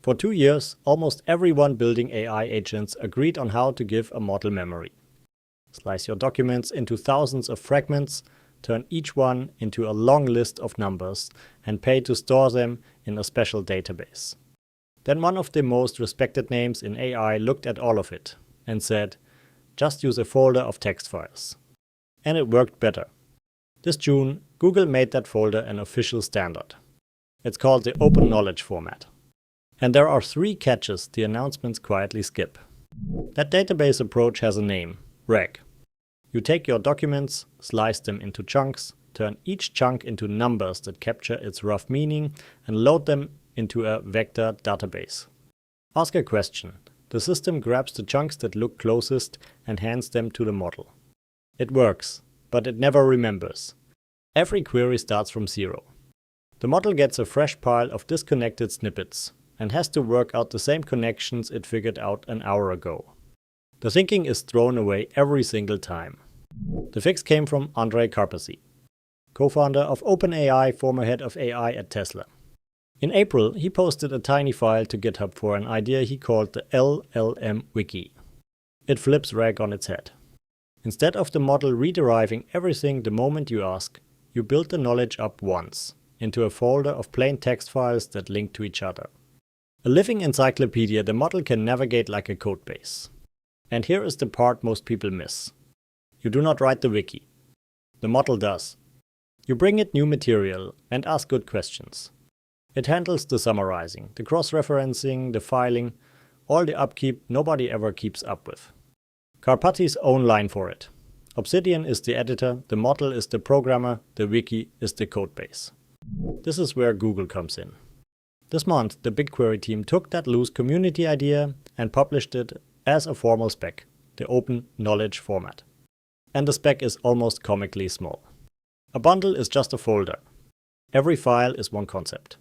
For 2 years, almost everyone building AI agents agreed on how to give a model memory. Slice your documents into thousands of fragments, turn each one into a long list of numbers, and pay to store them in a special database. Then one of the most respected names in AI looked at all of it and said, just use a folder of text files. And it worked better. This June, Google made that folder an official standard. It's called the Open Knowledge format. And there are 3 catches the announcements quietly skip. That database approach has a name, RAG. You take your documents, slice them into chunks, turn each chunk into numbers that capture its rough meaning, and load them into a vector database. Ask a question. The system grabs the chunks that look closest and hands them to the model. It works, but it never remembers. Every query starts from 0. The model gets a fresh pile of disconnected snippets and has to work out the same connections it figured out an hour ago. The thinking is thrown away every single time. The fix came from Karpathy, co-founder of OpenAI, former head of AI at Tesla. In April, he posted a tiny file to GitHub for an idea he called the LLM Wiki. It flips RAG on its head. Instead of the model re-deriving everything the moment you ask, you build the knowledge up once, into a folder of plain text files that link to each other. A living encyclopedia, the model can navigate like a codebase. And here is the part most people miss. You do not write the wiki. The model does. You bring it new material and ask good questions. It handles the summarizing, the cross-referencing, the filing, all the upkeep nobody ever keeps up with. Karpathy's own line for it. Obsidian is the editor, the model is the programmer, the wiki is the codebase. This is where Google comes in. This month, the BigQuery team took that loose community idea and published it as a formal spec, the Open Knowledge format. And the spec is almost comically small. A bundle is just a folder. Every file is one concept.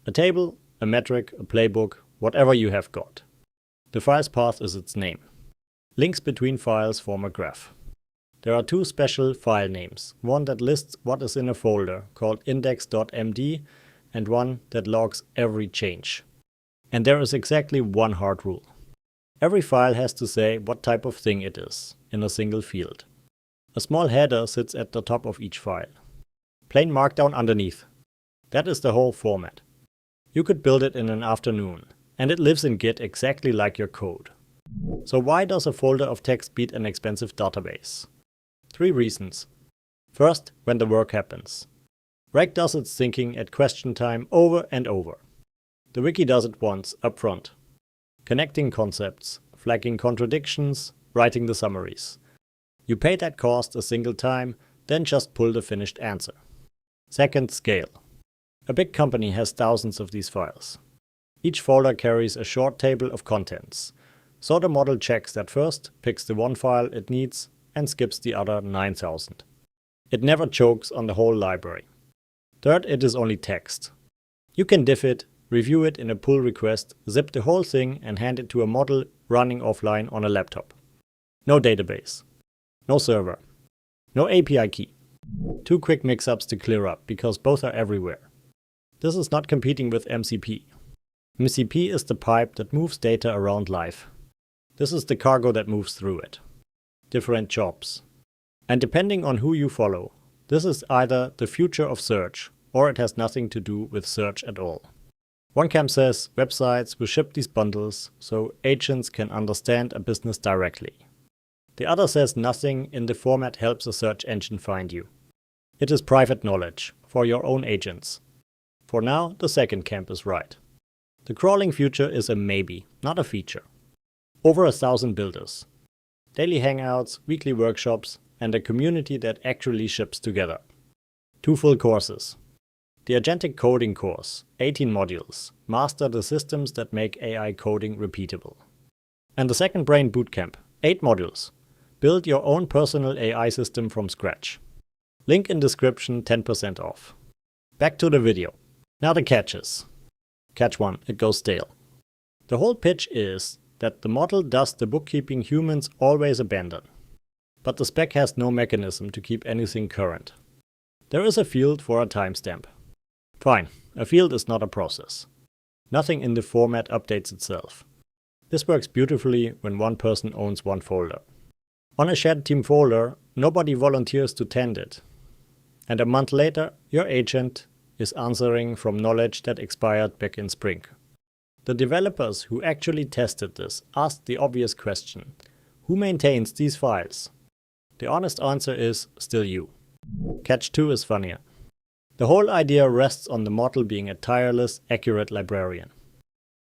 A table, a metric, a playbook, whatever you have got. The file's path is its name. Links between files form a graph. There are 2 special file names, one that lists what is in a folder, called index.md, and one that logs every change. And there is exactly one hard rule. Every file has to say what type of thing it is, in a single field. A small header sits at the top of each file. Plain Markdown underneath. That is the whole format. You could build it in an afternoon, and it lives in Git exactly like your code. So why does a folder of text beat an expensive database? 3 reasons. First, when the work happens. RAG does its thinking at question time over and over. The wiki does it once, up front. Connecting concepts, flagging contradictions, writing the summaries. You pay that cost a single time, then just pull the finished answer. Second, scale. A big company has thousands of these files. Each folder carries a short table of contents. So the model checks that first, picks the one file it needs, and skips the other 9,000. It never chokes on the whole library. Third, it is only text. You can diff it, review it in a pull request, zip the whole thing and hand it to a model running offline on a laptop. No database. No server. No API key. 2 quick mix-ups to clear up, because both are everywhere. This is not competing with MCP. MCP is the pipe that moves data around live. This is the cargo that moves through it. Different jobs. And depending on who you follow, this is either the future of search, or it has nothing to do with search at all. One camp says websites will ship these bundles so agents can understand a business directly. The other says nothing in the format helps a search engine find you. It is private knowledge, for your own agents. For now, the second camp is right. The crawling future is a maybe, not a feature. Over 1,000 builders. Daily hangouts, weekly workshops, and a community that actually ships together. 2 full courses. The Agentic Coding course, 18 modules, master the systems that make AI coding repeatable. And the Second Brain Bootcamp, 8 modules. Build your own personal AI system from scratch. Link in description, 10% off. Back to the video. Now the catches. Catch 1, it goes stale. The whole pitch is that the model does the bookkeeping humans always abandon. But the spec has no mechanism to keep anything current. There is a field for a timestamp. Fine, a field is not a process. Nothing in the format updates itself. This works beautifully when one person owns one folder. On a shared team folder, nobody volunteers to tend it. And a month later, your agent is answering from knowledge that expired back in spring. The developers who actually tested this asked the obvious question: who maintains these files? The honest answer is still you. Catch 2 is funnier. The whole idea rests on the model being a tireless, accurate librarian.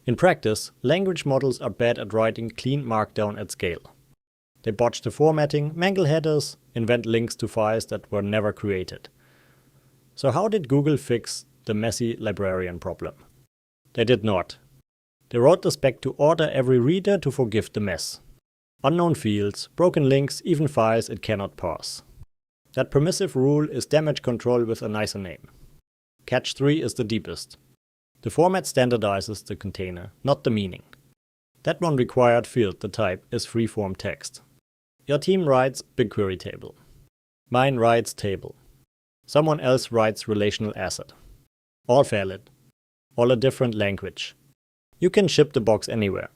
In practice, language models are bad at writing clean Markdown at scale. They botch the formatting, mangle headers, invent links to files that were never created. So how did Google fix the messy librarian problem? They did not. They wrote the spec to order every reader to forgive the mess. Unknown fields, broken links, even files it cannot parse. That permissive rule is damage control with a nicer name. Catch 3 is the deepest. The format standardizes the container, not the meaning. That one required field, the type, is freeform text. Your team writes BigQuery table. Mine writes table. Someone else writes relational asset. All valid. All a different language. You can ship the box anywhere.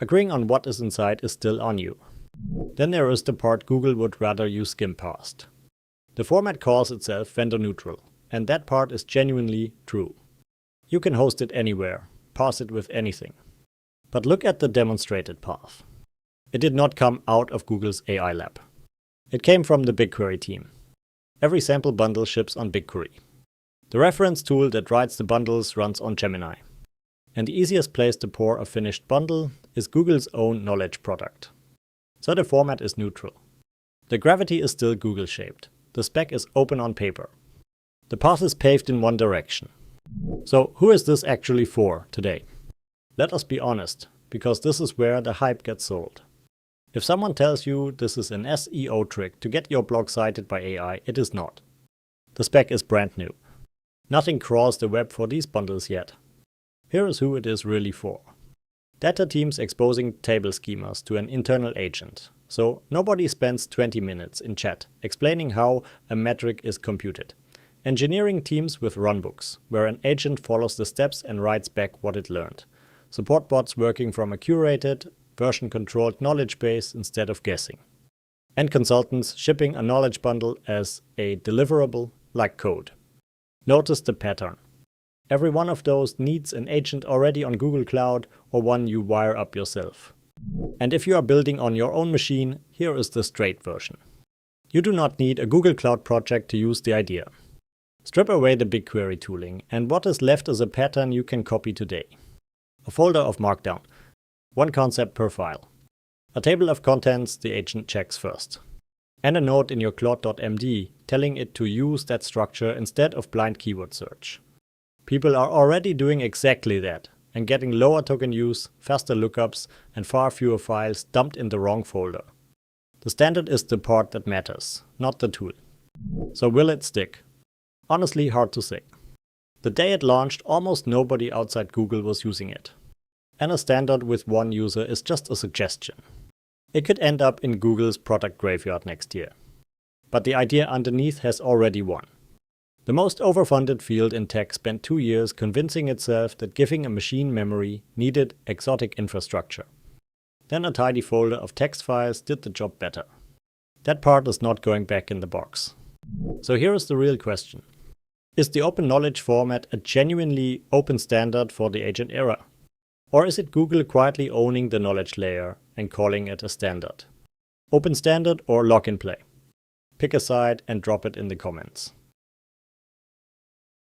Agreeing on what is inside is still on you. Then there is the part Google would rather you skim past. The format calls itself vendor neutral, and that part is genuinely true. You can host it anywhere, parse it with anything. But look at the demonstrated path. It did not come out of Google's AI lab. It came from the BigQuery team. Every sample bundle ships on BigQuery. The reference tool that writes the bundles runs on Gemini. And the easiest place to pour a finished bundle is Google's own knowledge product. So the format is neutral. The gravity is still Google-shaped. The spec is open on paper. The path is paved in one direction. So who is this actually for today? Let us be honest, because this is where the hype gets sold. If someone tells you this is an SEO trick to get your blog cited by AI, it is not. The spec is brand new. Nothing crawls the web for these bundles yet. Here is who it is really for. Data teams exposing table schemas to an internal agent. So nobody spends 20 minutes in chat explaining how a metric is computed. Engineering teams with runbooks, where an agent follows the steps and writes back what it learned. Support bots working from a curated, version-controlled knowledge base instead of guessing. And consultants shipping a knowledge bundle as a deliverable like code. Notice the pattern. Every one of those needs an agent already on Google Cloud or one you wire up yourself. And if you are building on your own machine, here is the straight version. You do not need a Google Cloud project to use the idea. Strip away the BigQuery tooling, and what is left is a pattern you can copy today. A folder of Markdown. One concept per file. A table of contents the agent checks first. And a note in your log.md telling it to use that structure instead of blind keyword search. People are already doing exactly that and getting lower token use, faster lookups, and far fewer files dumped in the wrong folder. The standard is the part that matters, not the tool. So will it stick? Honestly, hard to say. The day it launched, almost nobody outside Google was using it. And a standard with one user is just a suggestion. It could end up in Google's product graveyard next year. But the idea underneath has already won. The most overfunded field in tech spent 2 years convincing itself that giving a machine memory needed exotic infrastructure. Then a tidy folder of text files did the job better. That part is not going back in the box. So here is the real question. Is the open knowledge format a genuinely open standard for the agent era? Or is it Google quietly owning the knowledge layer and calling it a standard? Open standard or lock and play? Pick a side and drop it in the comments.